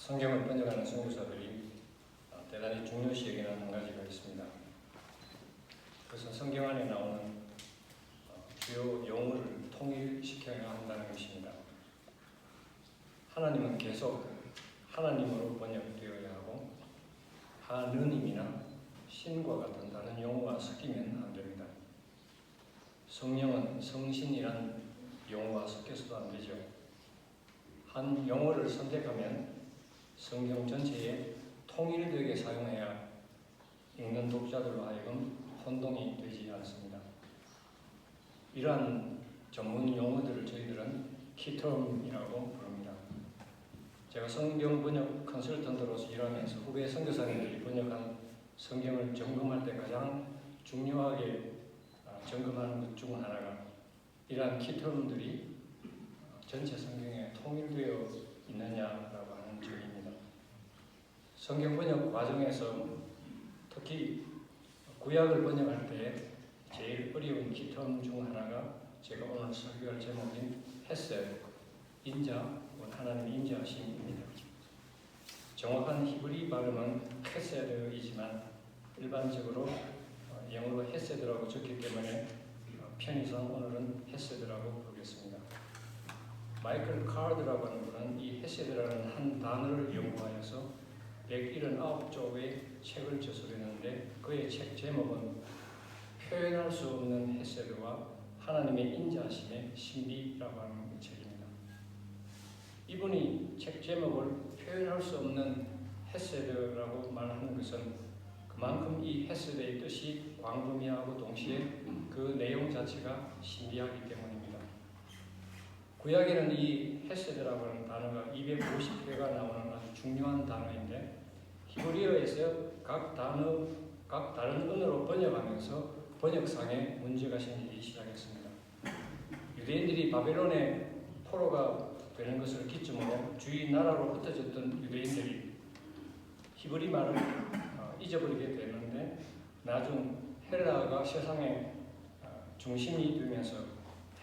성경을 번역하는 선교사들이 대단히 중요시 여기는 한 가지가 있습니다. 그것은 성경 안에 나오는 주요 용어를 통일시켜야 한다는 것입니다. 하나님은 계속 하나님으로 번역되어야 하고 하느님이나 신과 같은 다른 용어가 섞이면 안 됩니다. 성령은 성신이란 용어가 섞여서도 안 되죠. 한 용어를 선택하면 성경 전체에 통일되게 사용해야 읽는 독자들로 하여금 혼동이 되지 않습니다. 이러한 전문 용어들을 저희들은 키텀이라고 부릅니다. 제가 성경 번역 컨설턴트로서 일하면서 후배 선교사님들이 번역한 성경을 점검할 때 가장 중요하게 점검하는 것 중 하나가 이러한 키텀들이 전체 성경에 통일되어 있느냐라고 하는 점입니다. 성경 번역 과정에서 특히 구약을 번역할 때 제일 어려운 키텀 중 하나가 제가 오늘 설교할 제목인 헤셋, 인자, 하나님의 인자하심입니다. 정확한 히브리 발음은 헤세드이지만 일반적으로 영어로 헤세드라고 적기 때문에 편의상 오늘은 헤세드라고 부르겠습니다. 마이클 카드라고 하는 분은 이 헤세드라는 한 단어를 연구하여서 179쪽의 책을 저술했는데 그의 책 제목은 표현할 수 없는 헤세드와 하나님의 인자하심의 신비라고 하는 책입니다. 이분이 책 제목을 표현할 수 없는 헤세드라고 말하는 것은 그만큼 이 헤세드의 뜻이 광범위하고 동시에 그 내용 자체가 신비하기 때문입니다. 구약에는 이 헤세드라고 하는 단어가 250회가 나오는 아주 중요한 단어인데 히브리어에서 각 다른 언어로 번역하면서 번역상에 문제가 생기기 시작했습니다. 유대인들이 바벨론의 포로가 되는 것을 기점으로 주위 나라로 흩어졌던 유대인들이 히브리 말을 잊어버리게 되는데 나중 헬라어가 세상의 중심이 되면서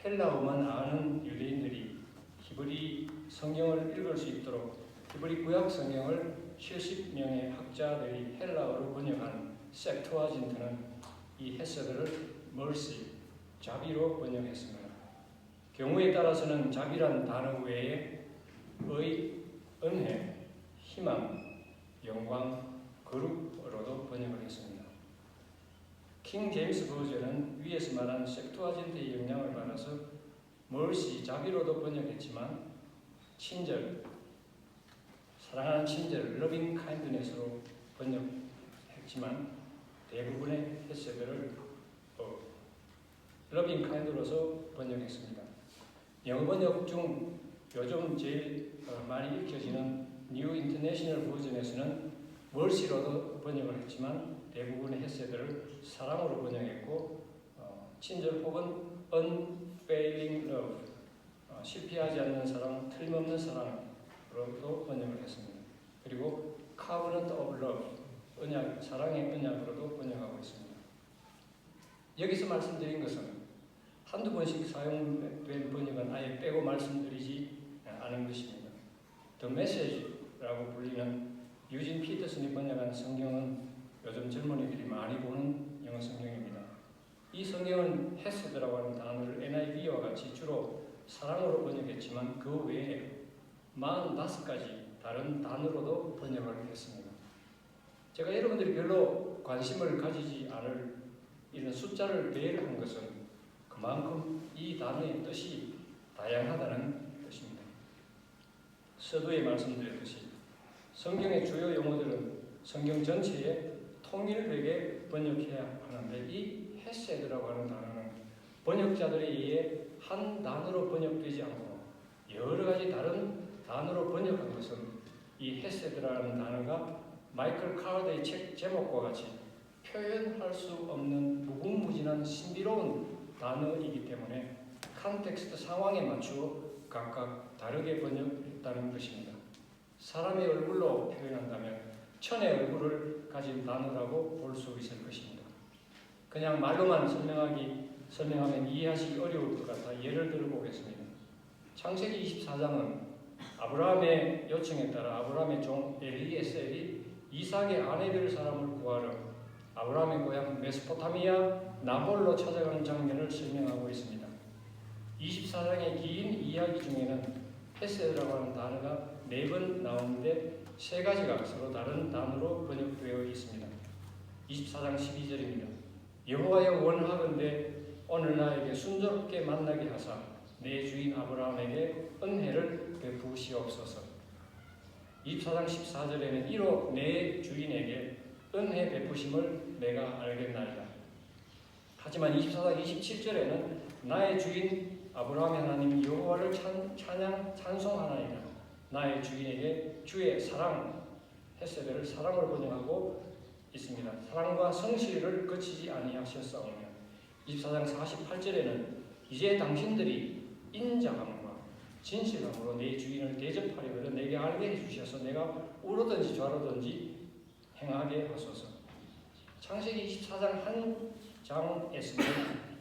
헬라어만 아는 유대인들이 히브리 성경을 읽을 수 있도록 히브리 구약 성경을 70명의 학자들이 헬라어로 번역한 셉투아진트는 이 헤세드를 멀시, 자비로 번역했습니다. 경우에 따라서는 자비란 단어 외에 은혜, 희망, 영광, 거룩으로도 번역을 했습니다. 킹 제임스 버전은 위에서 말한 셉투아진트의 영향을 받아서 멀시, 자비로도 번역했지만 친절, 사랑하는 친절, 러빙 카인드네스로 번역했지만 대부분의 헤세드를 러빙 카인드로서 번역했습니다. 영어 번역 중 요즘 제일 많이 읽혀지는 뉴 인터내셔널 버전에서는 멀시로도 번역을 했지만 대부분의 헤세드를 사랑으로 번역했고 친절 혹은 unfailing love, 실패하지 않는 사랑, 틀림없는 사랑으로도 번역을 했습니다. 그리고 covenant of love, 언약, 사랑의 언약으로도 번역하고 있습니다. 여기서 말씀드린 것은 한두 번씩 사용된 번역은 아예 빼고 말씀드리지 않은 것입니다. The Message라고 불리는 유진 피터슨이 번역한 성경은 요즘 젊은이들이 많이 보는 영어 성경입니다. 이 성경은 헤세드라고 하는 단어를 NIV와 같이 주로 사랑으로 번역했지만 그 외에 45가지 다른 단어로도 번역을 했습니다. 제가 여러분들이 별로 관심을 가지지 않을 이런 숫자를 배열한 것은 그만큼 이 단어의 뜻이 다양하다는 뜻입니다. 서두에 말씀드렸듯이 성경의 주요 용어들은 성경 전체에 통일되게 번역해야 하는데 이 헤세드라고 하는 단어는 번역자들에 의해 한 단어로 번역되지 않고 여러 가지 다른 단어로 번역한 것은 이 헤세드라는 단어가 마이클 카드의 책 제목과 같이 표현할 수 없는 무궁무진한 신비로운 단어이기 때문에 컨텍스트 상황에 맞추어 각각 다르게 번역했다는 것입니다. 사람의 얼굴로 표현한다면 천의 얼굴을 가진 단어라고 볼 수 있을 것입니다. 그냥 말로만 설명하면 이해하시기 어려울 것 같아 예를 들어 보겠습니다. 창세기 24장은 아브라함의 요청에 따라 아브라함의 종 엘리에셀이 이삭의 아내 될 사람을 구하러 아브라함의 고향 메소포타미아 나홀로 찾아가는 장면을 설명하고 있습니다. 24장의 긴 이야기 중에는 헤세드라고 하는 단어가 4번 나오는데 3가지가 서로 다른 단어로 번역되어 있습니다. 24장 12절입니다. 여호와여 원하건대 오늘 나에게 순조롭게 만나게 하사 내 주인 아브라함에게 은혜를 베푸시옵소서. 24장 14절에는 이로 내 주인에게 은혜 베푸심을 내가 알겠나이다. 하지만 24장 27절에는 나의 주인 아브라함의 하나님 여호와를 찬송하나이다. 나의 주인에게 주의 사랑, 헤세드를 사랑으로 번역하고 있습니다. 사랑과 성실을 거치지 아니하셨사오며 24장 48절에는 이제 당신들이 인자함과 진실함으로 내 주인을 대접하려고 내게 알게 해주셔서 내가 우로든지 좌로든지 행하게 하소서. 창세기 24장 한 장에서는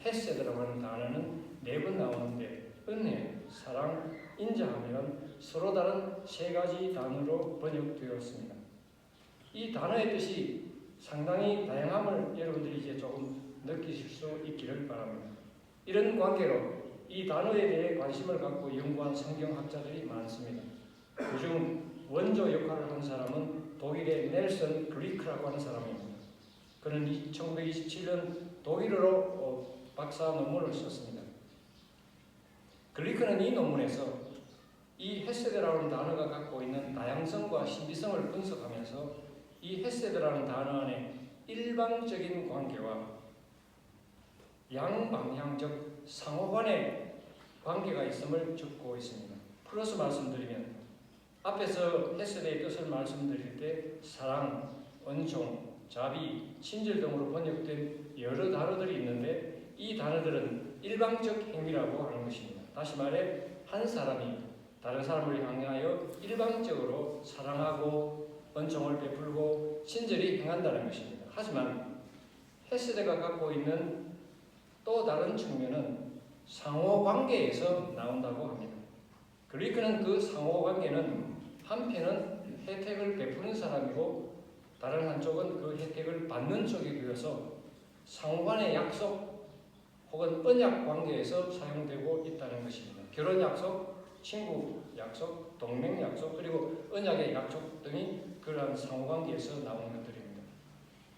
헤세드라고 하는 단어는 4번 나오는데 은혜, 사랑, 인자하면 서로 다른 3가지 단어로 번역되었습니다. 이 단어의 뜻이 상당히 다양함을 여러분들이 이제 조금 느끼실 수 있기를 바랍니다. 이런 관계로 이 단어에 대해 관심을 갖고 연구한 성경학자들이 많습니다. 그중 원조 역할을 한 사람은 독일의 넬슨 글리크라고 하는 사람입니다. 그는 1927년 독일어로 박사 논문을 썼습니다. 글리크는 이 논문에서 이 헤세드라는 단어가 갖고 있는 다양성과 신비성을 분석하면서 이 헤세드라는 단어 안에 일방적인 관계와 양방향적 상호간의 관계가 있음을 적고 있습니다. 플러스 말씀드리면 앞에서 헤세드의 뜻을 말씀드릴 때 사랑, 은총, 자비, 친절 등으로 번역된 여러 단어들이 있는데 이 단어들은 일방적 행위라고 하는 것입니다. 다시 말해 한 사람이 다른 사람을 향하여 일방적으로 사랑하고 은총을 베풀고 친절히 행한다는 것입니다. 하지만 헤세드가 갖고 있는 또 다른 측면은 상호관계에서 나온다고 합니다. 그리스는 그 상호관계는 한편은 혜택을 베푸는 사람이고 다른 한쪽은 그 혜택을 받는 쪽이 되어서 상호간의 약속 혹은 언약 관계에서 사용되고 있다는 것입니다. 결혼 약속, 친구 약속, 동맹 약속, 그리고 언약의 약속 등이 그러한 상호관계에서 나오는 것들입니다.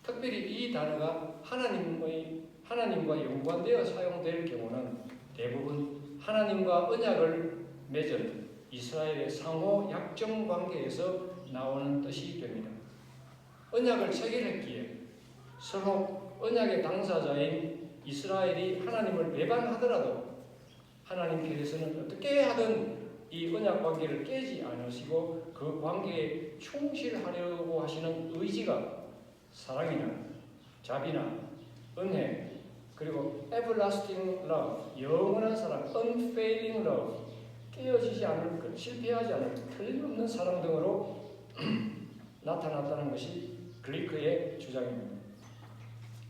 특별히 이 단어가 하나님과 연관되어 사용될 경우는 대부분 하나님과 언약을 맺은 이스라엘의 상호 약정 관계에서 나오는 뜻이 됩니다. 언약을 체결했기에 서로 언약의 당사자인 이스라엘이 하나님을 배반하더라도 하나님께서는 어떻게 하든 이 언약 관계를 깨지 않으시고 그 관계에 충실하려고 하시는 의지가 사랑이나 자비나 은혜 그리고 everlasting love, 영원한 사랑, unfailing love, 깨어지지 않을 것, 실패하지 않을 것, 틀림없는 사랑 등으로 나타났다는 것이 그리스의 주장입니다.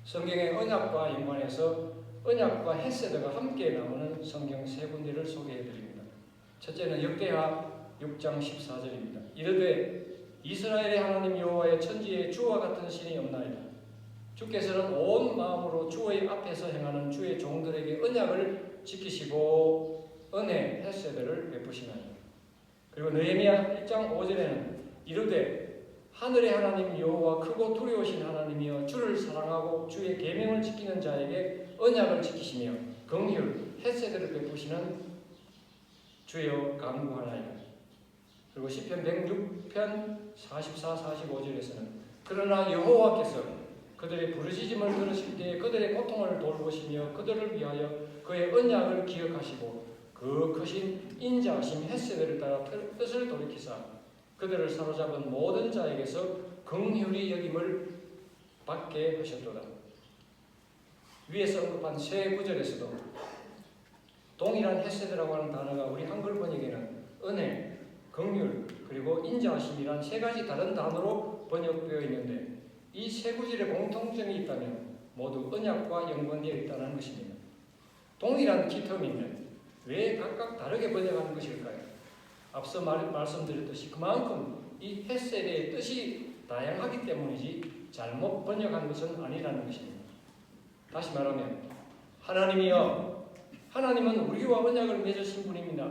성경의 언약과 연관해서 언약과 헤세드가 함께 나오는 성경 3군데를 소개해드립니다. 첫째는 역대하 6장 14절입니다. 이르되 이스라엘의 하나님 여호와의 천지에 주와 같은 신이 없나이다. 주께서는 온 마음으로 주의 앞에서 행하는 주의 종들에게 언약을 지키시고 은혜 헤세드를 베푸시나이다. 그리고 느헤미야 1장 5절에는 이르되 하늘의 하나님 여호와 크고 두려우신 하나님이여 주를 사랑하고 주의 계명을 지키는 자에게 언약을 지키시며 긍휼 헤세드를 베푸시는 주여 간구하나이다. 그리고 시편 106편 44, 45절에서는 그러나 여호와께서 그들의 부르짖음을 들으실 때에 그들의 고통을 돌보시며 그들을 위하여 그의 언약을 기억하시고 그 크신 인자하심 헤세드를 따라 뜻을 돌이키사 그들을 사로잡은 모든 자에게서 긍휼히 여김을 받게 하셨도다. 위에서 언급한 세 구절에서도 동일한 헤세드라고 하는 단어가 우리 한글 번역에는 은혜, 긍휼, 그리고 인자하심이란 3가지 다른 단어로 번역되어 있는데 이 3구절의 공통점이 있다면 모두 언약과 연관되어 있다는 것입니다. 동일한 키텀인데 왜 각각 다르게 번역하는 것일까요? 앞서 말씀드렸듯이 그만큼 이 헤세드의 뜻이 다양하기 때문이지 잘못 번역한 것은 아니라는 것입니다. 다시 말하면 하나님이여, 하나님은 우리와 언약을 맺으신 분입니다.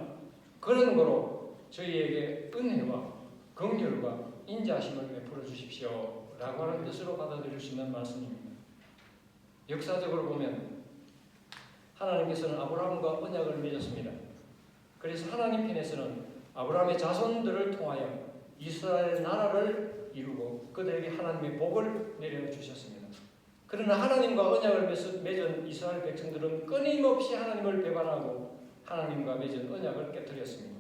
그런 거로 저희에게 은혜와 긍휼과 인자하심을 베풀어 주십시오 라고 하는 뜻으로 받아들일 수 있는 말씀입니다. 역사적으로 보면 하나님께서는 아브라함과 언약을 맺었습니다. 그래서 하나님 편에서는 아브라함의 자손들을 통하여 이스라엘 나라를 이루고 그들에게 하나님의 복을 내려주셨습니다. 그러나 하나님과 언약을 맺은 이스라엘 백성들은 끊임없이 하나님을 배반하고 하나님과 맺은 언약을 깨뜨렸습니다.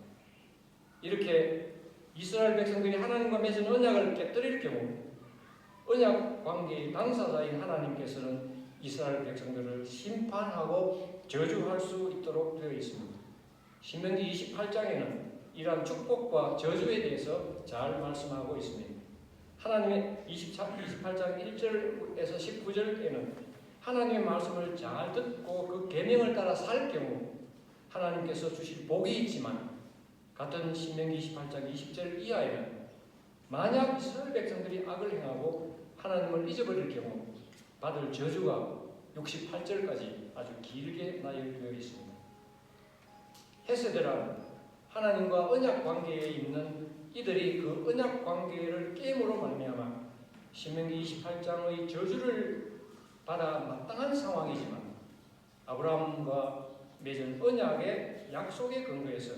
이렇게 이스라엘 백성들이 하나님과 맺은 언약을 깨뜨릴 경우 언약 관계의 당사자인 하나님께서는 이스라엘 백성들을 심판하고 저주할 수 있도록 되어 있습니다. 신명기 28장에는 이러한 축복과 저주에 대해서 잘 말씀하고 있습니다. 하나님의 28장 1절에서 19절에는 하나님의 말씀을 잘 듣고 그 계명을 따라 살 경우 하나님께서 주실 복이 있지만 같은 신명기 28장 20절 이하에는 만약 이스라엘 백성들이 악을 행하고 하나님을 잊어버릴 경우 받을 저주가 68절까지 아주 길게 나열되어 있습니다. 헤세드란 하나님과 언약 관계에 있는 이들이 그 언약 관계를 깨므로 말미암아 신명기 28장의 저주를 받아 마땅한 상황이지만 아브라함과 맺은 언약의 약속의 근거에서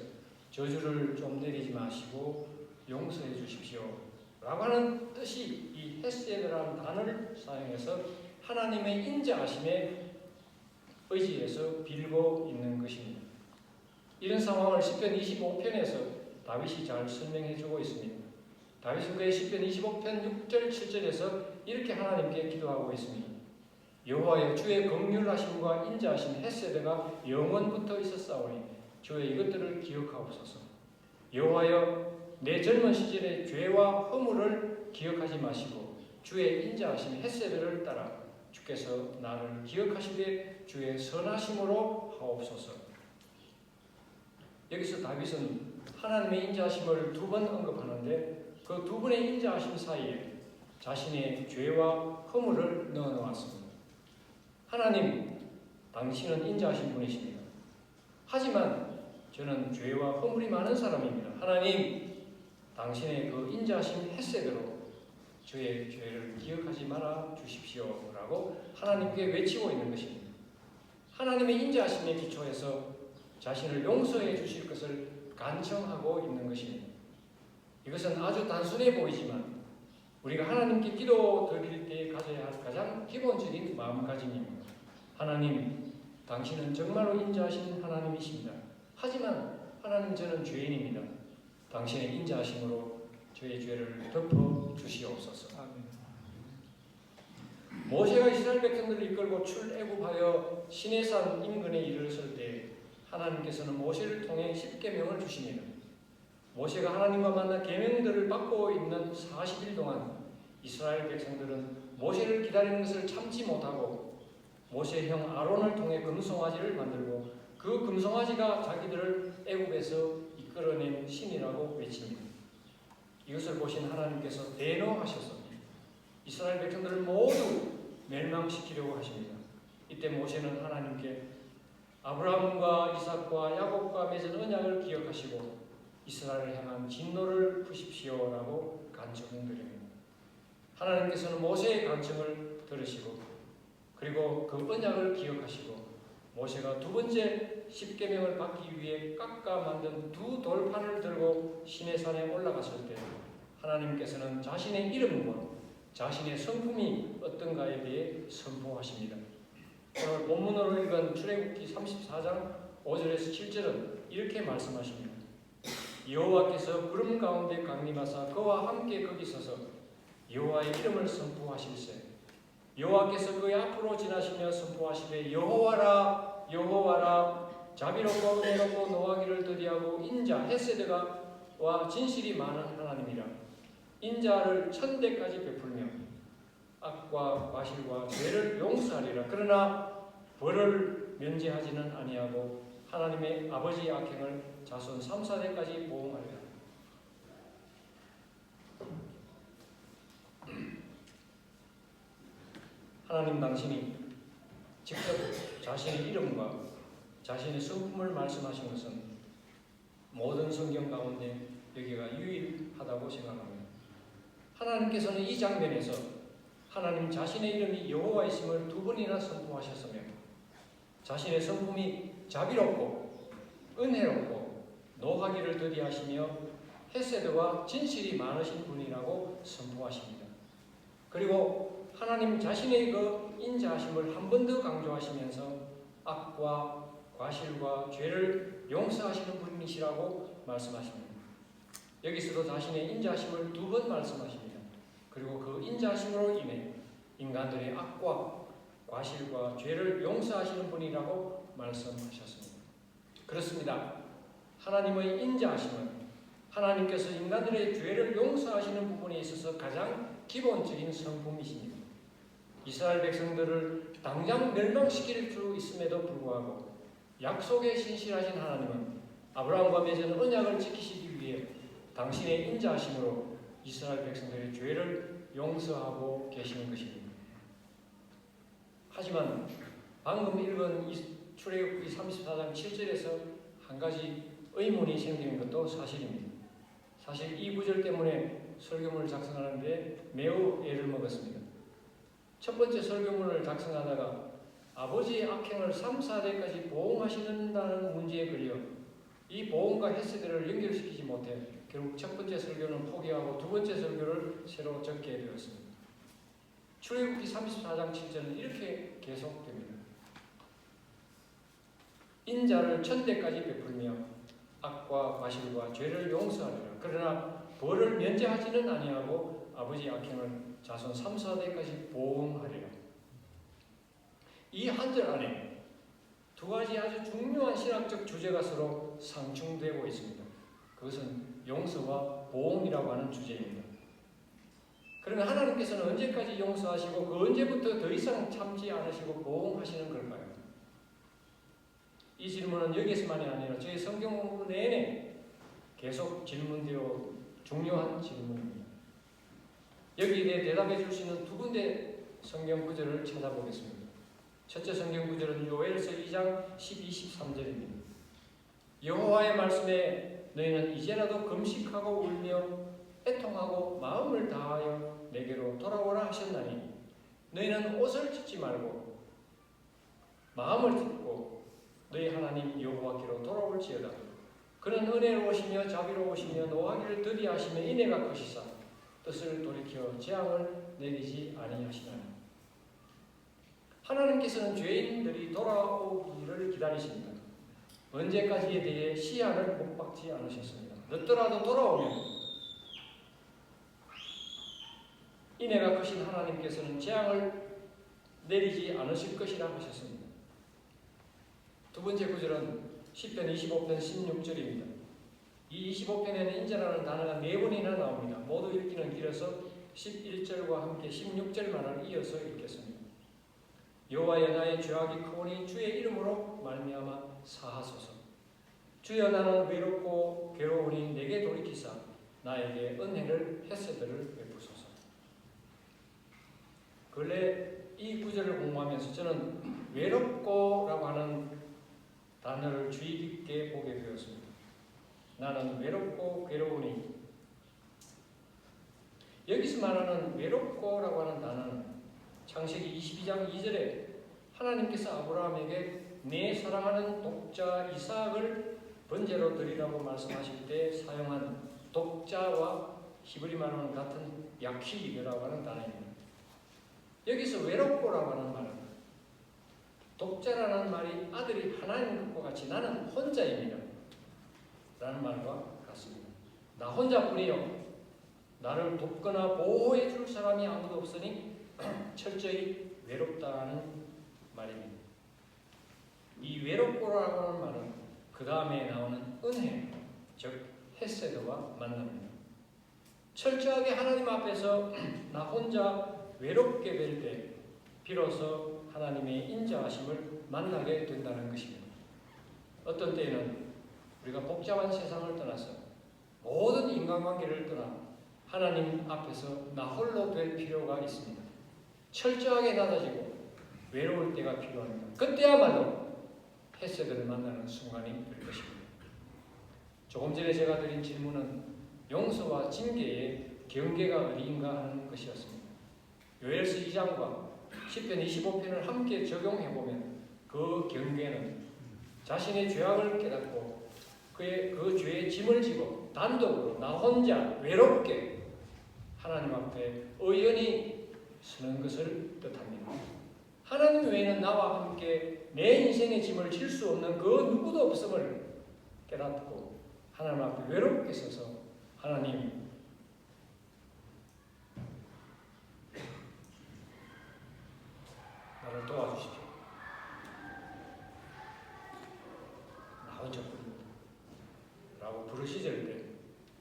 저주를 좀 내리지 마시고 용서해 주십시오 라고 하는 뜻이 이 헤세드라는 단어를 사용해서 하나님의 인자하심에 의지해서 빌고 있는 것입니다. 이런 상황을 시편 25편에서 다윗이 잘 설명해주고 있습니다. 다윗은 그의 시편 25편 6절 7절에서 이렇게 하나님께 기도하고 있습니다. 여호와여, 주의 긍휼하심과 인자하심 헤세드가 영원부터 있었사오니 주의 이것들을 기억하옵소서. 여호와여, 내 젊은 시절의 죄와 허물을 기억하지 마시고 주의 인자하심 헤세드를 따라 주께서 나를 기억하시되 주의 선하심으로 하옵소서. 여기서 다윗은 하나님의 인자하심을 두 번 언급하는데 그 두 번의 인자하심 사이에 자신의 죄와 허물을 넣어놓았습니다. 하나님, 당신은 인자하신 분이십니다. 하지만 저는 죄와 허물이 많은 사람입니다. 하나님, 당신의 그 인자하심 헤세드로 저의 죄를 기억하지 말아 주십시오 라고 하나님께 외치고 있는 것입니다. 하나님의 인자하심에 기초해서 자신을 용서해 주실 것을 간청하고 있는 것입니다. 이것은 아주 단순해 보이지만 우리가 하나님께 기도 드릴 때 가져야 할 가장 기본적인 마음가짐입니다. 하나님, 당신은 정말로 인자하신 하나님이십니다. 하지만 하나님, 저는 죄인입니다. 당신의 인자하심으로 저의 죄를 덮어 주시옵소서. 모세가 이스라엘 백성들을 이끌고 출애굽하여 시내산 인근에 이르렀을 때 하나님께서는 모세를 통해 십계명을 주십니다. 모세가 하나님과 만나 계명들을 받고 있는 40일 동안 이스라엘 백성들은 모세를 기다리는 것을 참지 못하고 모세의 형 아론을 통해 금송아지를 만들고 그 금송아지가 자기들을 애굽에서 이끌어낸 신이라고 외칩니다. 이것을 보신 하나님께서 대노하셔서 이스라엘 백성들을 모두 멸망시키려고 하십니다. 이때 모세는 하나님께 아브라함과 이삭과 야곱과 맺은 언약을 기억하시고 이스라엘을 향한 진노를 푸십시오라고 간청드립니다. 하나님께서는 모세의 간청을 들으시고 그리고 그 언약을 기억하시고 모세가 두 번째 십계명을 받기 위해 깎아 만든 두 돌판을 들고 시내산에 올라갔을 때 하나님께서는 자신의 이름과 자신의 성품이 어떤가에 대해 선포하십니다. 오늘 본문으로 읽은 출애굽기 34장 5절에서 7절은 이렇게 말씀하십니다. 여호와께서 구름 가운데 강림하사 그와 함께 거기 서서 여호와의 이름을 선포하실세 여호와께서 그의 앞으로 지나시며 선포하시되 여호와라 여호와라 자비롭고 은혜롭고 노하기를 더디하고 인자 헤세드가 진실이 많은 하나님이라 인자를 천대까지 베풀며 악과 과실과 죄를 용서하리라. 그러나 벌을 면제하지는 아니하고 하나님의 아버지의 악행을 자손 3, 4대까지 보응하리라. 하나님 당신이 직접 자신의 이름과 자신의 성품을 말씀하신 것은 모든 성경 가운데 여기가 유일하다고 생각합니다. 하나님께서는 이 장면에서 하나님 자신의 이름이 여호와이심을 2번이나 선포하셨으며 자신의 성품이 자비롭고 은혜롭고 노하기를 더디하시며 헤세드와 진실이 많으신 분이라고 선포하십니다. 그리고 하나님 자신의 그 인자하심을 한 번 더 강조하시면서 악과 과실과 죄를 용서하시는 분이시라고 말씀하십니다. 여기서도 자신의 인자하심을 2번 말씀하십니다. 그리고 그 인자하심으로 인해 인간들의 악과 과실과 죄를 용서하시는 분이라고 말씀하셨습니다. 그렇습니다. 하나님의 인자하심은 하나님께서 인간들의 죄를 용서하시는 부분에 있어서 가장 기본적인 성품이십니다. 이스라엘 백성들을 당장 멸망시킬 수 있음에도 불구하고 약속에 신실하신 하나님은 아브라함과 맺은 언약을 지키시기 위해 당신의 인자하심으로 이스라엘 백성들의 죄를 용서하고 계시는 것입니다. 하지만 방금 읽은 출애굽기 34장 7절에서 한 가지 의문이 생기는 것도 사실입니다. 사실 이 구절 때문에 설교문을 작성하는데 매우 애를 먹었습니다. 첫 번째 설교문을 작성하다가 아버지의 악행을 3, 4대까지 보응하시는다는 문제에 걸려 이 보응과 헤세드를 연결시키지 못해 결국 첫 번째 설교는 포기하고 두 번째 설교를 새로 적게 되었습니다. 출애굽기 34장 7절은 이렇게 계속됩니다. 인자를 1000대까지 베풀며 악과 과실과 죄를 용서하리라. 그러나 벌을 면제하지는 아니하고 아버지 악행을 자손 3, 4대까지 보응하리라. 이 한 절 안에 두 가지 아주 중요한 신학적 주제가 서로 상충되고 있습니다. 그것은 용서와 보응이라고 하는 주제입니다. 그러면 하나님께서는 언제까지 용서하시고 그 언제부터 더 이상 참지 않으시고 보응하시는 걸까요? 이 질문은 여기서만이 아니라 저희 성경 공부 내내 계속 질문되어 중요한 질문입니다. 여기에 대해 대답해 줄 수 있는 두 군데 성경 구절을 찾아보겠습니다. 첫째 성경 구절은 요엘서 2장 12, 13절입니다. 여호와의 말씀에 너희는 이제라도 금식하고 울며 애통하고 마음을 다하여 내게로 돌아오라 하셨나니 너희는 옷을 찢지 말고 마음을 찢고 너희 하나님 여호와께로 돌아올지어다. 그는 은혜로우시며 자비로우시며 노하기를 더디하시며 인애가 크시사 뜻을 돌이켜 재앙을 내리지 아니하시나니. 하나님께서는 죄인들이 돌아오기를 기다리십니다. 언제까지에 대해 시한을 못 박지 않으셨습니다. 늦더라도 돌아오면 인애가 크신 하나님께서는 재앙을 내리지 않으실 것이라 하셨습니다. 두 번째 구절은 시편 25편 16절입니다. 이 25편에는 인자라는 단어가 4번이나 나옵니다. 모두 읽기는 길어서 11절과 함께 16절만을 이어서 읽겠습니다. 여호와여 나의 죄악이 크오니 주의 이름으로 말미암아 사하소서. 주여 나는 외롭고 괴로우니 내게 돌이키사 나에게 은혜를 헤세드를 베푸소서. 근래 이 구절을 공부하면서 저는 외롭고라고 하는 단어를 주의 깊게 보게 되었습니다. 나는 외롭고 괴로우니. 여기서 말하는 외롭고라고 하는 단어는 창세기 22장 2절에 하나님께서 아브라함에게 내 사랑하는 독자 이삭을 번제로 드리라고 말씀하실 때 사용한 독자와 히브리 말로는 같은 야키라고 하는 단어입니다. 여기서 외롭고라고 하는 말은 독자라는 말이 아들이 하나인 것과 같이 나는 혼자입니다 라는 말과 같습니다. 나 혼자뿐이요. 나를 돕거나 보호해 줄 사람이 아무도 없으니 철저히 외롭다는 말입니다. 이 외롭고라고 하는 말은 그 다음에 나오는 은혜, 즉 헤세드와 만납니다. 철저하게 하나님 앞에서 나 혼자 외롭게 될 때 비로소 하나님의 인자하심을 만나게 된다는 것입니다. 어떤 때에는 우리가 복잡한 세상을 떠나서 모든 인간관계를 떠나 하나님 앞에서 나 홀로 될 필요가 있습니다. 철저하게 낮아지고 외로울 때가 필요합니다. 그때야말로 헤세드를 만나는 순간이 될 것입니다. 조금 전에 제가 드린 질문은 용서와 징계의 경계가 어디인가 하는 것이었습니다. 요엘서 2장과 시편 25편을 함께 적용해보면 그 경계는 자신의 죄악을 깨닫고 그 죄의 짐을 지고 단독으로 나 혼자 외롭게 하나님 앞에 의연히 서는 것을 뜻합니다. 하나님 외에는 나와 함께 내 인생의 짐을 질 수 없는 그 누구도 없음을 깨닫고 하나님 앞에 외롭게 서서 하나님 나를 도와주십시오. 나 혼자 부릅니다. 라고 부르시질 때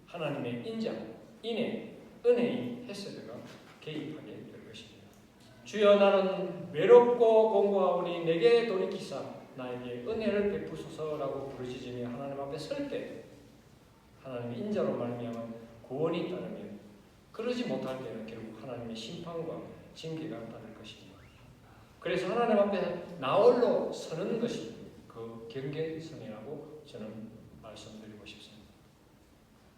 하나님의 인장, 인애, 은혜의 헤세드가 개입하게 될 것입니다. 주여 나는 외롭고 공고하오니 내게 돌이키사 나에게 은혜를 베푸소서라고 부르짖으며 하나님 앞에 설 때 하나님의 인자로 말미암은 구원이 따르면 그러지 못할 때는 결국 하나님의 심판과 징계가 따를 것입니다. 그래서 하나님 앞에 나홀로 서는 것이 그 경계선이라고 저는 말씀드리고 싶습니다.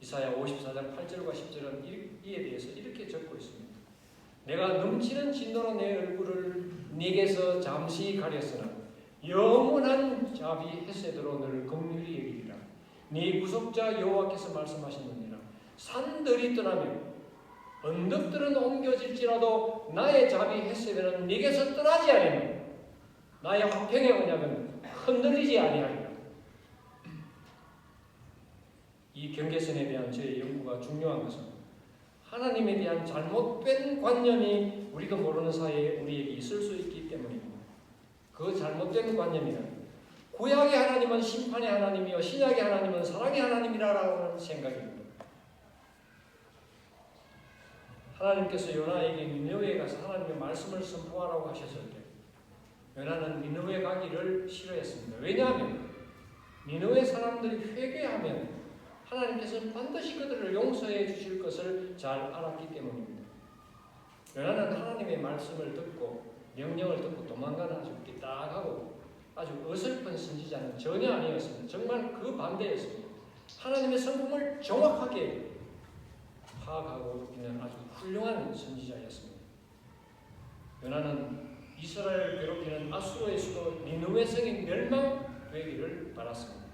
이사야 54장 8절과 10절은 이에 대해서 이렇게 적고 있습니다. 내가 넘치는 진노로 내 얼굴을 네게서 잠시 가렸으나 영원한 자비 헤세드로 너를 긍휼히 여기리라. 네 구속자 여호와께서 말씀하셨느니라. 산들이 떠나며 언덕들은 옮겨질지라도 나의 자비 헤세드는 네게서 떠나지 아니하며 나의 화평의 언약은 흔들리지 아니하리라. 이 경계선에 대한 저의 연구가 중요한 것은 하나님에 대한 잘못된 관념이 우리도 모르는 사이에 우리에게 있을 수 있기 때문입니다. 그 잘못된 관념이란 구약의 하나님은 심판의 하나님이요 신약의 하나님은 사랑의 하나님이라는 생각입니다. 하나님께서 요나에게 니느웨에 가서 하나님의 말씀을 선포하라고 하셨을 때 요나는 니느웨 가기를 싫어했습니다. 왜냐하면 니느웨 사람들이 회개하면 하나님께서는 반드시 그들을 용서해 주실 것을 잘 알았기 때문입니다. 요나는 하나님의 말씀을 듣고 명령을 듣고 도망가는 아주 삐딱하고 아주 어설픈 선지자는 전혀 아니었습니다. 정말 그 반대였습니다. 하나님의 성품을 정확하게 파악하고 있는 아주 훌륭한 선지자였습니다. 요나는 이스라엘을 괴롭히는 아수르의 수도 니느웨 성이 멸망되기를 바랐습니다.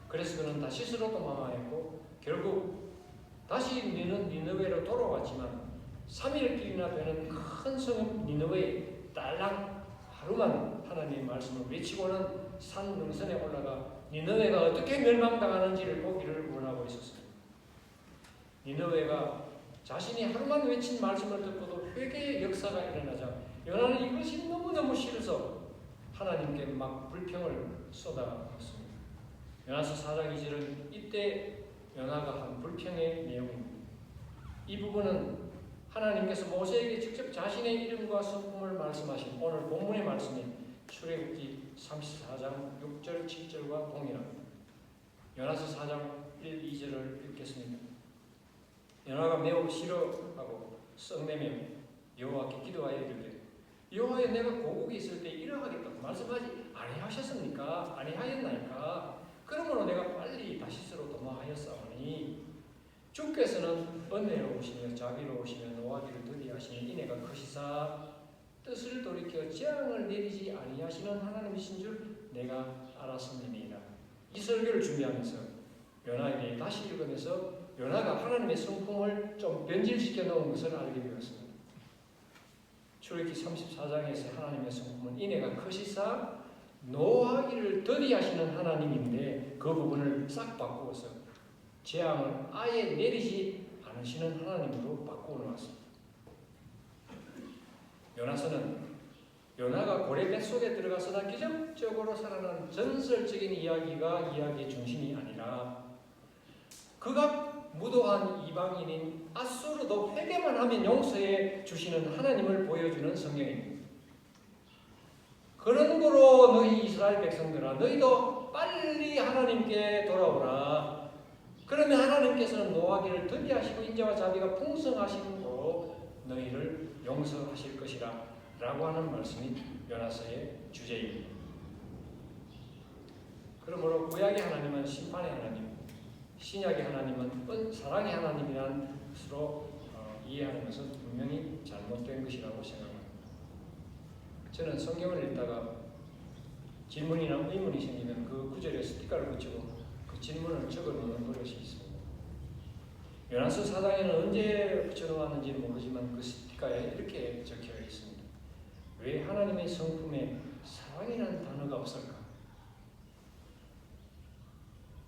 그래서 그는 다시스로 도망하였고 결국 다시 니느웨로 돌아왔지만 3일길이나 되는 큰 성 니느웨에 딸랑 하루만 하나님의 말씀을 외치고는 산 능선에 올라가 니느웨가 어떻게 멸망당하는지를 보기를 원하고 있었습니다. 니느웨가 자신이 하루만 외친 말씀을 듣고도 회개의 역사가 일어나자 요나는 이것이 너무너무 싫어서 하나님께 막 불평을 쏟아붓습니다. 요나서 4장 2절은 이때 요나가 한 불평의 내용입니다. 이 부분은 하나님께서 모세에게 직접 자신의 이름과 성품을 말씀하신 오늘 본문의 말씀이 출애굽기 34장 6절 7절과 동일합니다. 요나서 4장 1, 2절을 읽겠습니다. 요나가 매우 싫어하고 썩내며 여호와께 기도하여 이르되 여호와여 내가 고국에 있을 때 이러하겠다고 말씀하지 아니하셨습니까? 아니하였나이까? 그러므로 내가 빨리 다시스로 도망하였사오니 주께서는 은혜로우시며 자비로우시며 노하기를 더디하시니 이내가 크시사 뜻을 돌이켜 재앙을 내리지 아니하시는 하나님이신 줄 내가 알았음이니이다. 이 설교를 준비하면서 요나에게 다시 읽으면서 요나가 하나님의 성품을 좀 변질시켜 놓은 것을 알게 되었습니다. 출애굽기 34장에서 하나님의 성품은 이내가 크시사 노하기를 더디하시는 하나님인데 그 부분을 싹 바꾸어서 재앙을 아예 내리지 않으시는 하나님으로 바꾸어 놓았습니다. 요나서는 요나가 고래 뱃속에 들어가서다 기적적으로 살아난 전설적인 이야기가 이야기의 중심이 아니라 그가 무도한 이방인인 아수르도 회개만 하면 용서해 주시는 하나님을 보여주는 성경입니다. 그런 거로 너희 이스라엘 백성들아 너희도 빨리 하나님께 돌아오라. 그러면 하나님께서는 노하기를 더디하시고 인자와 자비가 풍성하심으로 너희를 용서하실 것이라 라고 하는 말씀이 요나서의 주제입니다. 그러므로 구약의 하나님은 심판의 하나님, 신약의 하나님은 사랑의 하나님이라는 것으로 이해하는 것은 분명히 잘못된 것이라고 생각합니다. 저는 성경을 읽다가 질문이나 의문이 생기면 그 구절에 스티커를 붙이고 그 질문을 적어놓는 버릇이 있습니다. 요나서 4장에는 언제 붙여놓았는지는 모르지만 그 스티커에 이렇게 적혀 있습니다. 왜 하나님의 성품에 사랑이라는 단어가 없을까?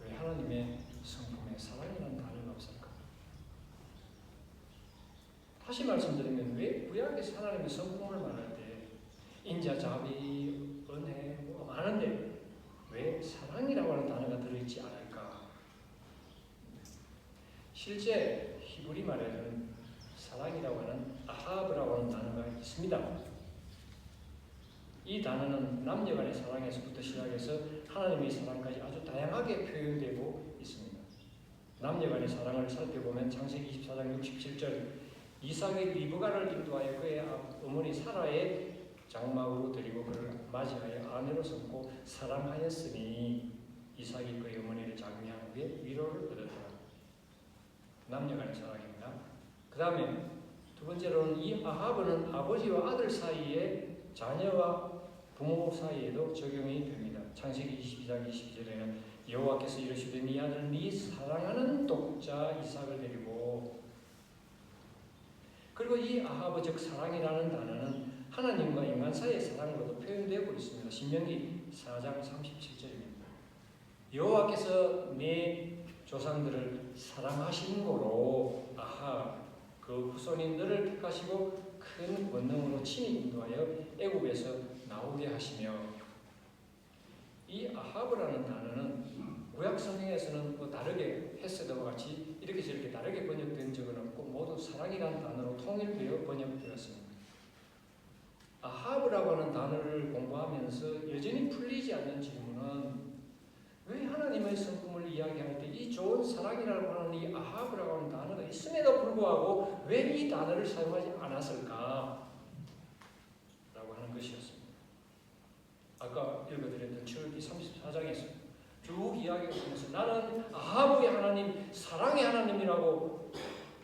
왜 하나님의 성품에 사랑이라는 단어가 없을까? 다시 말씀드리면 왜 구약에서 하나님의 성품을 말할 때 인자, 자비, 은혜 많은데 왜 사랑이라고 하는 단어가 들어있지 않을까? 실제 히브리 말에는 사랑이라고 하는 아하브라고 하는 단어가 있습니다. 이 단어는 남녀간의 사랑에서부터 시작해서 하나님의 사랑까지 아주 다양하게 표현되고 있습니다. 남녀간의 사랑을 살펴보면 창세기 24장 67절 이삭이 리브가를 인도하여 그의 어머니 사라의 장막으로 데리고 그를 맞이하여 아내로 삼고 사랑하였으니 이삭이 그의 어머니를 장미한 후에 위로를 얻었더라. 남녀간의 사랑입니다. 그 다음에 두 번째로는 이 아하브는 아버지와 아들 사이에 자녀와 부모 사이에도 적용이 됩니다. 창세기 22장 22절에는 여호와께서 이르시되 네 아들 네 사랑하는 독자 이삭을 데리고 그리고 이 아하브 즉 사랑이라는 단어는 하나님과 인간 사이의 사랑으로도 표현되고 있습니다. 신명기 4장 37절입니다. 여호와께서 네 조상들을 사랑하신 고로 그 후손인 너를 택하시고 큰 권능으로 친히 인도하여 애굽에서 나오게 하시며 이 아하브라는 단어는 구약 성경에서는 뭐 다르게 헤세드와 같이 이렇게 저렇게 다르게 번역된 적은 없고 모두 사랑이라는 단어로 통일되어 번역되었습니다. 아하브라고 하는 단어를 공부하면서 여전히 풀리지 않는 질문은 왜 하나님의 성품을 이야기할 때 이 좋은 사랑이라고 하는 이 아하브라고 하는 단어가 있음에도 불구하고 왜 이 단어를 사용하지 않았을까? 라고 하는 것이었습니다. 아까 읽어드렸던 출애굽기 34장에서 쭉 이야기를 하면서 나는 아하브의 하나님, 사랑의 하나님이라고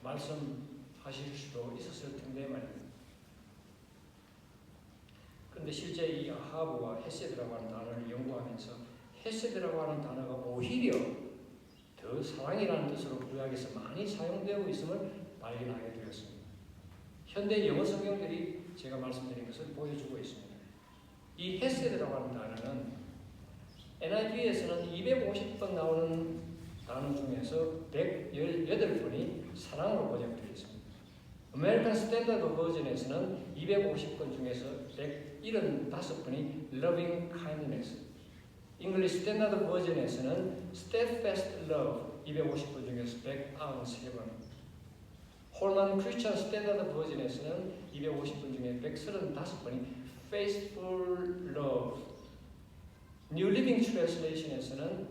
말씀하실 수도 있었을 텐데 말입니다. 그런데 실제 이 아하브와 헤세드라고 하는 단어를 연구하면서 헤세드라고 하는 단어가 오히려 더 사랑이라는 뜻으로 구약에서 많이 사용되고 있음을 발견하게 되었습니다. 현대 영어 성경들이 제가 말씀드린 것을 보여주고 있습니다. 이 헤세드라고 하는 단어는 NIV에서는 250번 나오는 단어 중에서 118번이 사랑으로 번역되어 있습니다. 아메리칸 스탠다드 버전에서는 250번 중에서 175번이 loving kindness, 잉글리시 스탠다드 버전에서는 steadfast love 250번 중에서 193번, 홀만 크리스천 스탠다드 버전에서는 250번 중에 135번이 faithful love, 뉴 리빙 트랜슬레이션에서는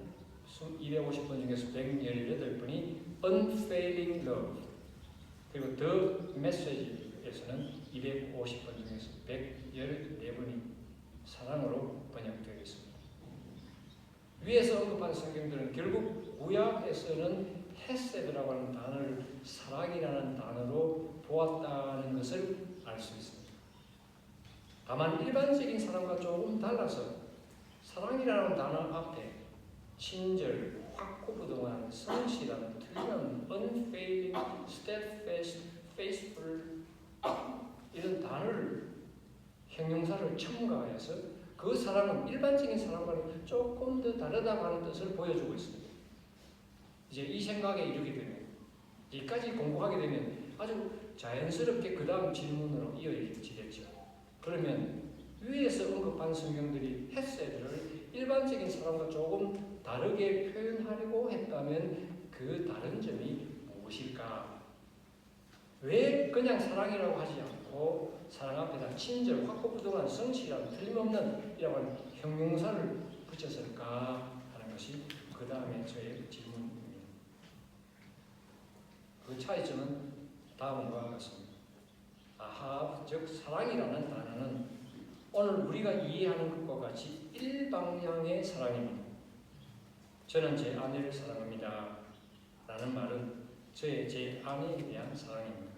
250번 중에서 118번이 unfailing love, 그리고 더 메시지에서는 250번 중에서 114번이 사랑으로 번역되어 있습니다. 위에서 언급한 성경들은 결국 구약에서는 헤세드라고 하는 단어를 사랑이라는 단어로 보았다는 것을 알 수 있습니다. 다만 일반적인 사랑과 조금 달라서 사랑이라는 단어 앞에 친절, 확고부동한, 성실한, 틀림없는, unfailing, steadfast, faithful 이런 단어를 형용사를 첨가하여서 그 사랑은 일반적인 사랑과는 조금 더 다르다고 하는 뜻을 보여주고 있습니다. 이제 이 생각에 이르게 되면 여기까지 공부하게 되면 아주 자연스럽게 그 다음 질문으로 이어지겠죠. 그러면 위에서 언급한 성경들이 헤세드를 일반적인 사랑과 조금 다르게 표현하려고 했다면 그 다른 점이 무엇일까? 왜 그냥 사랑이라고 하지 않고 사랑 앞에다 친절, 확고부동한, 성실한, 틀림없는 이라고 하는 형용사를 붙였을까 것이 그 다음에 저의 질문입니다. 그 차이점은 다음과 같습니다. 아합, 즉 사랑이라는 단어는 오늘 우리가 이해하는 것과 같이 일방향의 사랑입니다. 저는 제 아내를 사랑합니다 라는 말은 제 아내에 대한 사랑입니다.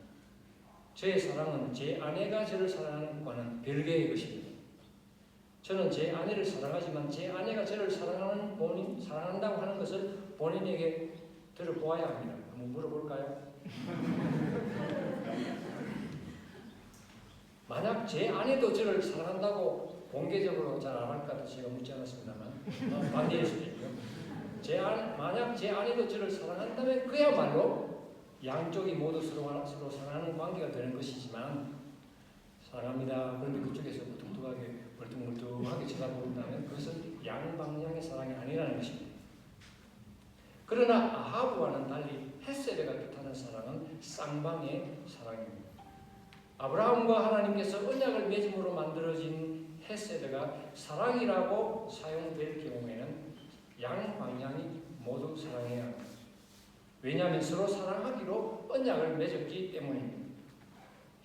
저의 사랑은 제 아내가 저를 사랑하는 것과는 별개의 것입니다. 저는 제 아내를 사랑하지만 제 아내가 저를 사랑한다고 하는 것을 본인에게 들어보아야 합니다. 한번 물어볼까요? 만약 제 아내도 저를 사랑한다고 공개적으로 잘 안 할까도 제가 묻지 않았습니다만 반대일 수도 있고요. 만약 제 아내도 저를 사랑한다면 그야말로 양쪽이 모두 서로 사랑하는 관계가 되는 것이지만 사랑합니다. 그런데 그쪽에서 무뚝뚝하게 멀뚱멀뚱하게 쳐다본다면 그것은 양방향의 사랑이 아니라는 것입니다. 그러나 아하브와는 달리 헷세베가 뜻하는 사랑은 쌍방의 사랑입니다. 아브라함과 하나님께서 언약을 맺음으로 만들어진 헷세베가 사랑이라고 사용될 경우에는 양방향이 모두 사랑해야 합니다. 왜냐하면 서로 사랑하기로 언약을 맺었기 때문입니다.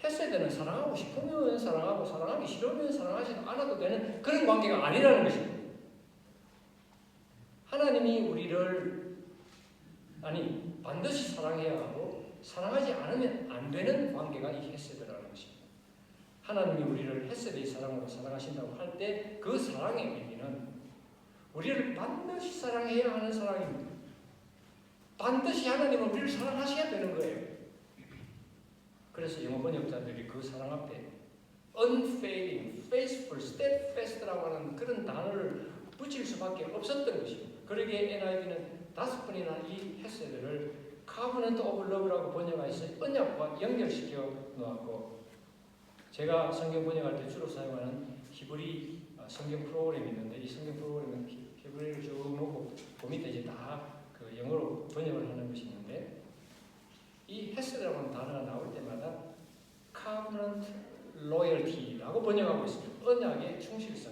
헷세베는 사랑하고 싶으면 사랑하고 사랑하기 싫으면 사랑하지 않아도 되는 그런 관계가 아니라는 것입니다. 하나님이 우리를 반드시 사랑해야 하고 사랑하지 않으면 안 되는 관계가 이 헷세베라는 것입니다. 하나님이 우리를 헷세베의 사랑으로 사랑하신다고 할 때 그 사랑의 의미는 우리를 반드시 사랑해야 하는 사랑입니다. 반드시 하나님은 우리를 사랑하셔야 되는 거예요. 그래서 영어 번역자들이 그 사랑 앞에 unfailing, faithful, steadfast라고 하는 그런 단어를 붙일 수밖에 없었던 것입니다. 그러기에 NIV는 5번이나 이 헷세베를 covenant of love라고 번역해서 언약과 연결시켜 놓았고, 제가 성경 번역할 때 주로 사용하는 히브리 성경 프로그램이 있는데 이 성경 프로그램은 히브리를 쭉 놓고 그 밑에 이제 다 그 영어로 번역을 하는 것이 있는데 이 헷세베라는 단어가 나올 때마다 covenant loyalty라고 번역하고 있습니다. 언약의 충실성,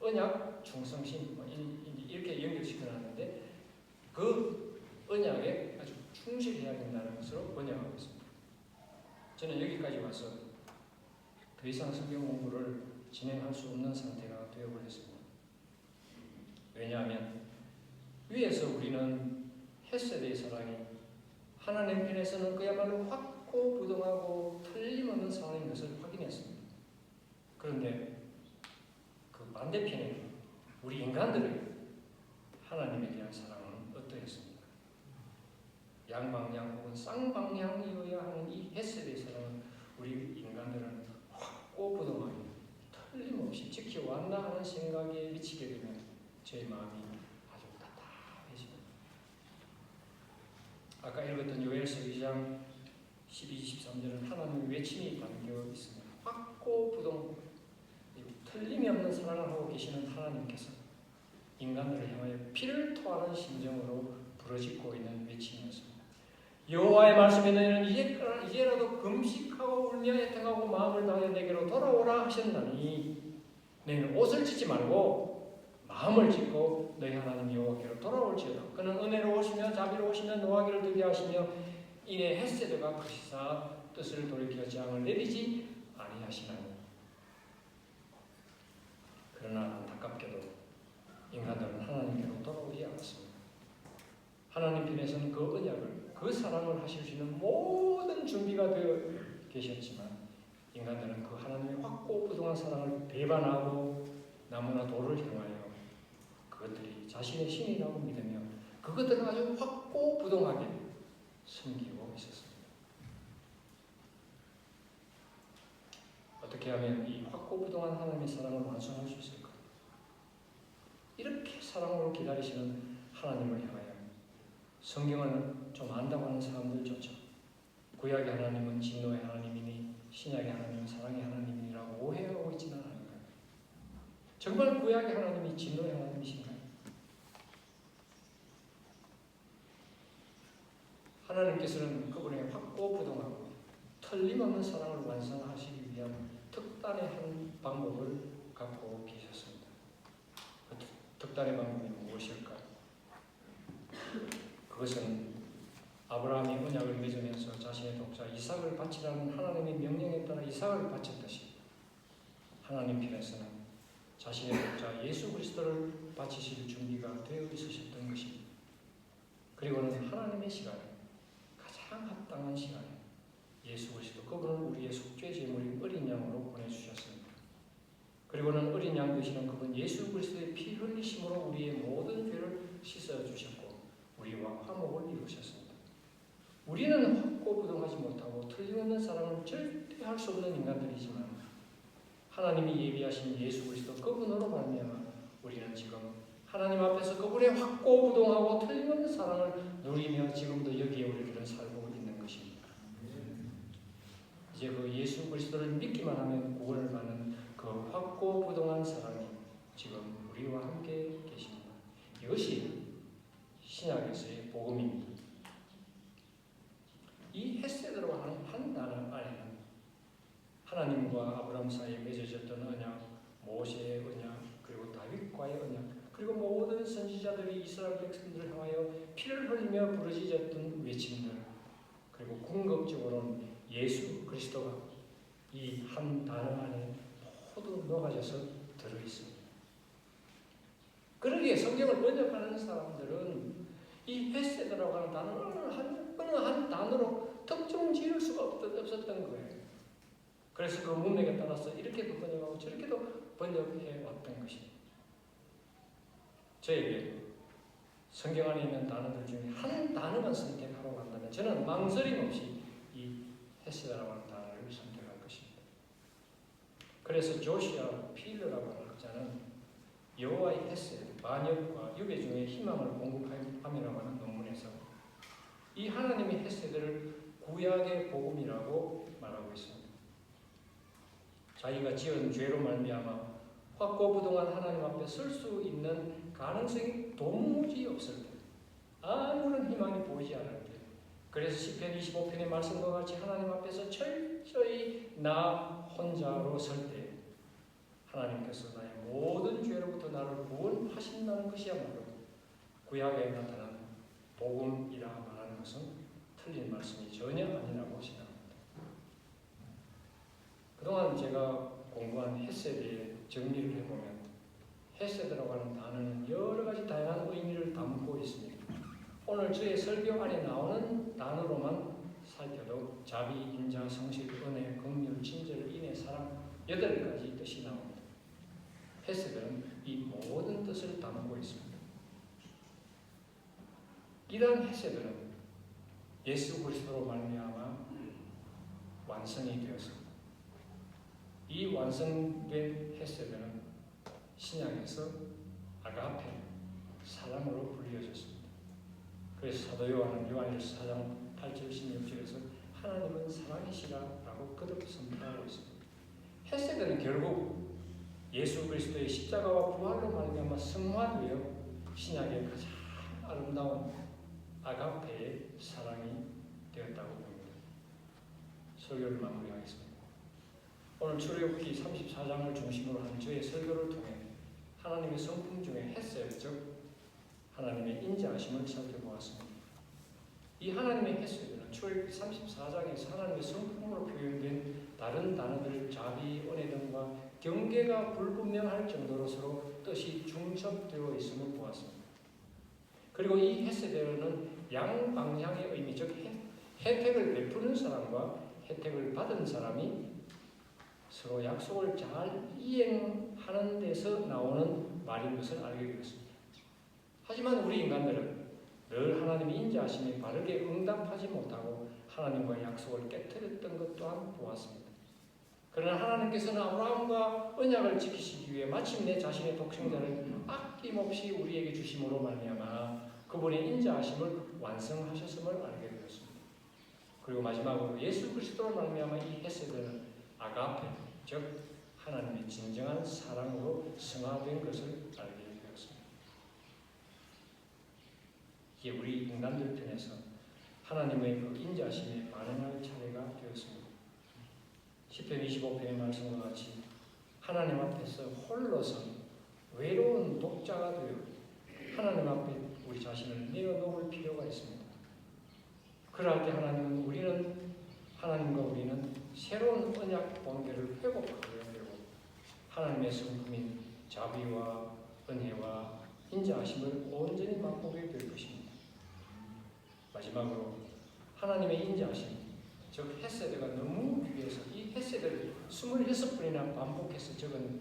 언약 충성심 이렇게 연결시켜놨는데 그 언약에 아주 충실해야 된다는 것으로 번역하고 있습니다. 저는 여기까지 와서 더 이상 성경 공부를 진행할 수 없는 상태가 되어버렸습니다. 왜냐하면 위에서 우리는 헷세베의 사랑이 하나님 편에서는 그야말로 확고부동하고 틀림없는 사랑인 것을 확인했습니다. 그런데 그 반대편에 우리 인간들의 하나님에 대한 사랑은 어떠했습니까? 양방향 혹은 쌍방향이어야 하는 이 헷세베의 사랑은 우리 인간들은 확고부동하게 틀림없이 지켜왔나 하는 생각에 미치게 되면 저의 마음이 아주 답답해집니다. 아까 읽었던 요엘서 2장 12, 13절은 하나님의 외침이 담겨 있습니다. 확고부동 틀림이 없는 사랑을 하고 계시는 하나님께서 인간들을 향하여 피를 토하는 심정으로 부르짖고 있는 외침이었습니다. 여호와의 말씀에 너희는 이제라도 금식하고 울며 애통하고 마음을 다하여 내게로 돌아오라 하셨나니 너희는 옷을 찢지 말고 마음을 찢고 너희 하나님 여호와께로 돌아올지어다. 그는 은혜로우시며 자비로우시며 노하기를 들게 하시며 이내 헷세베가 크시사 뜻을 돌이켜 재앙을 내리지 아니하시나니. 그러나 안타깝게도 인간들은 하나님께로 돌아오지 않았습니다. 하나님 편에서는 그 언약을, 그 사랑을 하실 수 있는 모든 준비가 되어 계셨지만 인간들은 그 하나님의 확고부동한 사랑을 배반하고 나무나 돌을 향하여 그것들이 자신의 신이라고 믿으며 그것들은 아주 확고부동하게 섬기고 있었습니다. 어떻게 하면 이 확고부동한 하나님의 사랑을 완성할 수 있을까? 이렇게 사랑으로 기다리시는 하나님을 향하여 성경을 좀 안다고 하는 사람들조차 구약의 하나님은 진노의 하나님이니 신약의 하나님은 사랑의 하나님이라고 오해하고 있지는 않은가요? 정말 구약의 하나님이 진노의 하나님이신가요? 하나님께서는 그분의 확고부동하고 틀림없는 사랑을 완성하시기 위한 특단의 한 방법을 갖고 계셨습니다. 그 결단의 방법이 무엇일까요? 그것은 아브라함이 언약을 맺으면서 자신의 독자 이삭을 바치라는 하나님의 명령에 따라 이삭을 바쳤듯이 하나님 편에서는 자신의 독자 예수 그리스도를 바치실 준비가 되어 있으셨던 것입니다. 그리고는 하나님의 시간에 가장 합당한 시간에 예수 그리스도 그분은 우리의 속죄 제물인 어린 양으로 보내주셨습니다. 그리고는 어린 양 되시는 그분 예수 그리스도의 피 흘리심으로 우리의 모든 죄를 씻어주셨고 우리와 화목을 이루셨습니다. 우리는 확고부동하지 못하고 틀림없는 사랑을 절대 할 수 없는 인간들이지만 하나님이 예비하신 예수 그리스도 그분으로 말미암아 우리는 지금 하나님 앞에서 그분의 확고부동하고 틀림없는 사랑을 누리며 지금도 여기에 우리들은 살고 있는 것입니다. 이제 그 예수 그리스도를 믿기만 하면 구원을 받는 그 확고부동한 사랑이 지금 우리와 함께 계십니다. 이것이 신약에서의 복음입니다. 이 헤세드로 하는 한 단어 안에는 하나님과 아브라함 사이에 맺어졌던 언약, 모세의 언약, 그리고 다윗과의 언약, 그리고 모든 선지자들이 이스라엘 백성들을 향하여 피를 흘리며 부르짖었던 외침들, 그리고 궁극적으로는 예수 그리스도가 이 한 단어 안에 모두 녹아져서 들어있습니다. 그러기에 성경을 번역하는 사람들은 이 헤세드라고 하는 단어를 어느 한 단어로 특정 지을 수가 없었던 거예요. 그래서 그 문맥에 따라서 이렇게도 번역하고 저렇게도 번역해 왔던 것입니다. 저에게 성경 안에 있는 단어들 중에 한 단어만 선택하라고 한다면 저는 망설임 없이 이 헤세드라고 하는 단어를 선택할 것입니다. 그래서 조시아 필러라고 하는 학자는 여호와의 헤세드, 만역과 유배 중에 희망을 공급함이라고 하는 논문에서 이 하나님의 헤세드를 구약의 복음이라고 말하고 있습니다. 자기가 지은 죄로 말미암아 확고부동한 하나님 앞에 설 수 있는 가능성이 도무지 없을 때, 아무런 희망이 보이지 않을 때, 그래서 시편 25편의 말씀과 같이 하나님 앞에서 철저히 나 혼자로 설 때 하나님께서 나의 모든 죄로부터 나를 구원하신다는 것이야말로 구약에 나타난 복음이라 말하는 것은 틀린 말씀이 전혀 아니라고 생각합니다. 그동안 제가 공부한 헤세드의 정리를 해보면 헤세드라고 하는 단어는 여러 가지 다양한 의미를 담고 있습니다. 오늘 저의 설교 안에 나오는 단어로만 살펴도 자비, 인자, 성실, 은혜, 긍휼, 친절, 인애, 사랑 8가지 뜻이 나옵니다. 헤세드는 이 모든 뜻을 담고 있습니다. 이러한 헤세드는 예수 그리스도로 말미암아 완성이 되었습니다. 이 완성된 헤세드는 신약에서 아가페, 사랑으로 불리어졌습니다. 그래서 사도 요한은 요한일서 4장 8절 16절에서 하나님은 사랑이시라라고 거듭 선포하고 있습니다. 헤세드는 결국 예수 그리스도의 십자가와 부활로 말미암아 승화되어 신약의 가장 아름다운 아가페의 사랑이 되었다고 봅니다. 설교를 마무리하겠습니다. 오늘 출애굽기 34장을 중심으로 한 저의 설교를 통해 하나님의 성품 중에 헤세드, 즉 하나님의 인자하심을 살펴보았습니다. 이 하나님의 헤세드는 출애굽기 34장에서 하나님의 성품으로 표현된 다른 단어들, 자비, 은혜 등과 경계가 불분명할 정도로 서로 뜻이 중첩되어 있음을 보았습니다. 그리고 이 헤세드는 양방향의 의미, 즉 혜택을 베푸는 사람과 혜택을 받은 사람이 서로 약속을 잘 이행하는 데서 나오는 말인 것을 알게 되었습니다. 하지만 우리 인간들은 늘 하나님의 인자하심에 바르게 응답하지 못하고 하나님과 약속을 깨뜨렸던 것 또한 보았습니다. 그러나 하나님께서는 아브라함과 언약을 지키시기 위해 마침내 자신의 독생자를 아낌없이 우리에게 주심으로 말미암아 그분의 인자하심을 완성하셨음을 알게 되었습니다. 그리고 마지막으로 예수 그리스도로 말미암아 이 헤세드는 아가페, 즉 하나님의 진정한 사랑으로 승화된 것을 알게 되었습니다. 이게 우리 인간들 편에서 하나님의 그 인자심에 반응할 차례가 되었습니다. 시편 25편의 말씀과 같이 하나님 앞에서 홀로서 외로운 독자가 되어 하나님 앞에 우리 자신을 내어놓을 필요가 있습니다. 그럴 때 하나님과 우리는 새로운 언약 관계를 회복하게 되고 하나님의 성품인 자비와 은혜와 인자하심을 온전히 맛보게 될 것입니다. 마지막으로 하나님의 인자하심, 즉 헤세드가 너무 귀해서 이 헤세드를 26번이나 반복해서 적은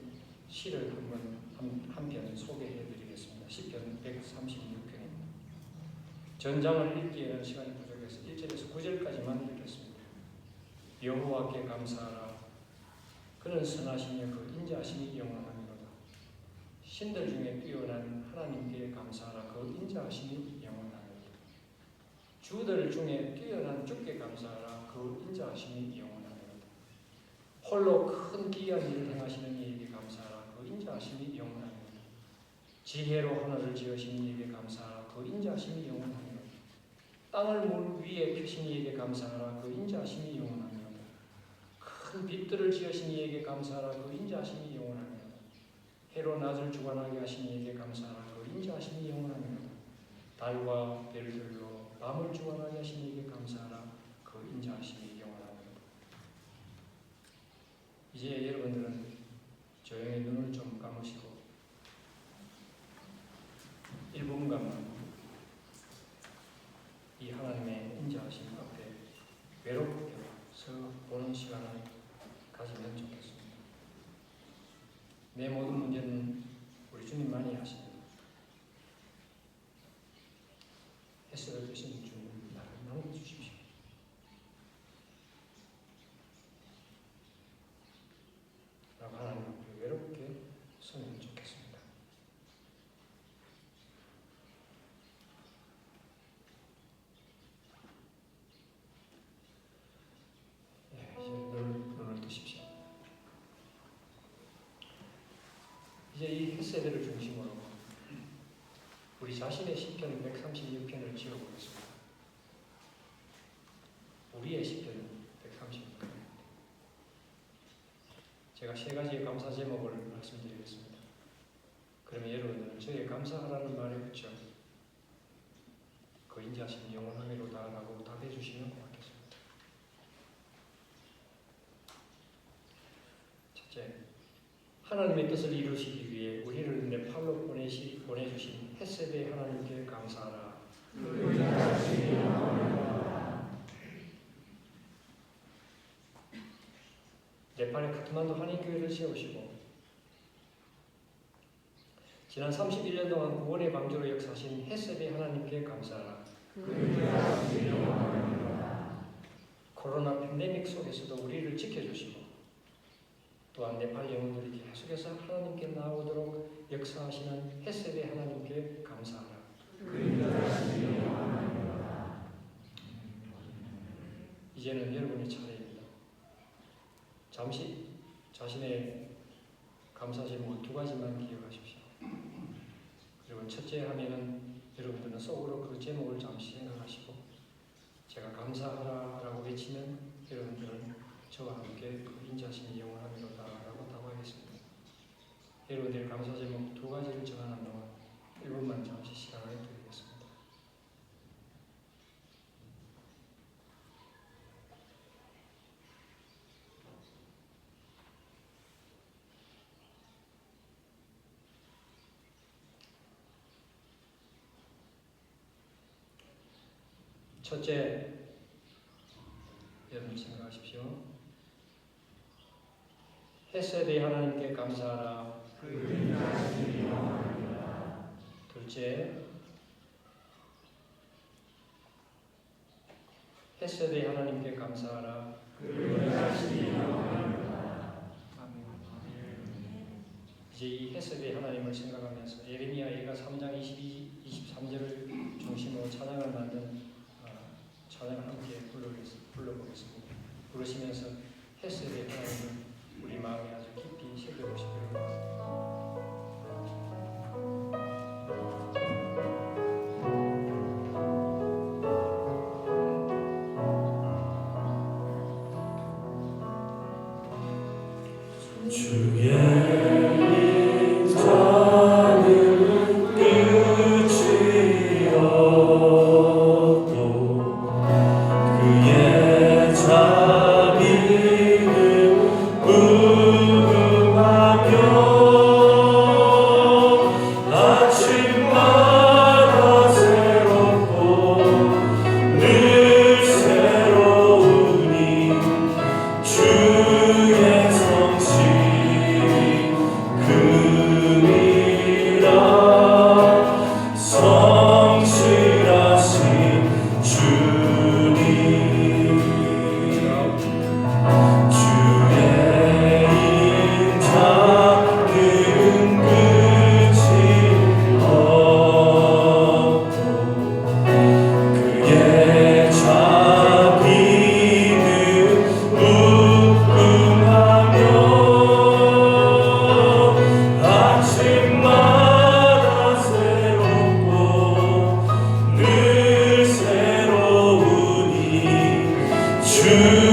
시를 한 편 소개해 드리겠습니다. 시편 136편입니다. 전장을 읽기에는 시간이 부족해서 1절에서 9절까지만 읽겠습니다. 여호와께 감사하라. 그는 선하시며 그 인자하심이 영원하니로다. 신들 중에 뛰어난 하나님께 감사하라. 그 인자하심이 영원하니로다. 주들 중에 뛰어난 주께 감사하라. 그 인자하심이 영원하니로다. 홀로 큰 기이한 일을 행하시는 이에게 감사하라. 그 인자하심이 영원하니로다. 지혜로 하늘을 지으신 이에게 감사하라. 그 인자하심이 영원하니로다. 땅을 물 위에 펴신 이에게 감사하라. 그 인자하심이 영원하니로다. 큰 빛들을 지으신 이에게 감사하라. 그 인자하심이 영원하니로다. 해로 낮을 주관하게 하신 이에게 감사하라. 그 인자하심이 영원하니로다. 달과 별들로 밤을 주관하게 하신 이에게 감사하라. 그 인자하심이 영원하니로다. 이제 여러분들은 조용히 눈을 좀 감으시고 1분간만 이 하나님의 인자하심 앞에 외롭게 서 보는 시간을 가지면 좋겠습니다. 내 모든 문제는 우리 주님만이 하십니다. 해석을 주신 주님 나를 남겨주십시오. 라고 하나님 앞에 외롭게 서면 좋겠습니다. 눈을 뜨십시오. 이제 이 헤세드를 중심으로 우리 자신의 시편 136편을 지어보겠습니다. 우리의 시편 136편입니다. 제가 세 가지의 감사 제목을 말씀드리겠습니다. 그러면 여러분들은 저의 감사하라는 말에 붙여 그 인자하심 영원하미로다 라고 답해 주시면 고맙겠습니다. 첫째, 하나님의 뜻을 이루시기 위해 우리를 네팔로 보내주신 헤세드의 하나님께 감사하라. 네팔의 카트만두 한인교회를 세우시고 지난 31년 동안 구원의 방주로 역사하신 헤세드의 하나님께 감사하라. 코로나 팬데믹 속에서도 우리를 지켜주시고 또한 네팔 영혼들이 계속해서 하나님께 나오도록 역사하시는 헤세드의 하나님께 감사하라. 이제는 여러분의 차례입니다. 잠시 자신의 감사 제목을 두 가지만 기억하십시오. 그리고 첫째 하면은 여러분들은 속으로 그 제목을 잠시 생각하시고 제가 감사하라라고 외치면 여러분들은 저와 함께 그 인자하심이 영원하미로다 라고 답하겠습니다. 여러분들의 감사 제목 두 가지를 정하는 동안 1분만 잠시 시간을 드리겠습니다. 첫째, 여러분 생각하십시오. 헤세드의 하나님께 감사하라. 둘째, 헤세드의 하나님께 감사하라. 이제 이 헤세드의 하나님을 생각하면서 예레미야 3장 22, 23절을 중심으로 찬양을 만든 찬양을 함께 불러보겠습니다. 부르시면서 헤세드의 하나님을 우리 마음에 아주 깊이 새겨보시기 바랍니다. 주의 인자 주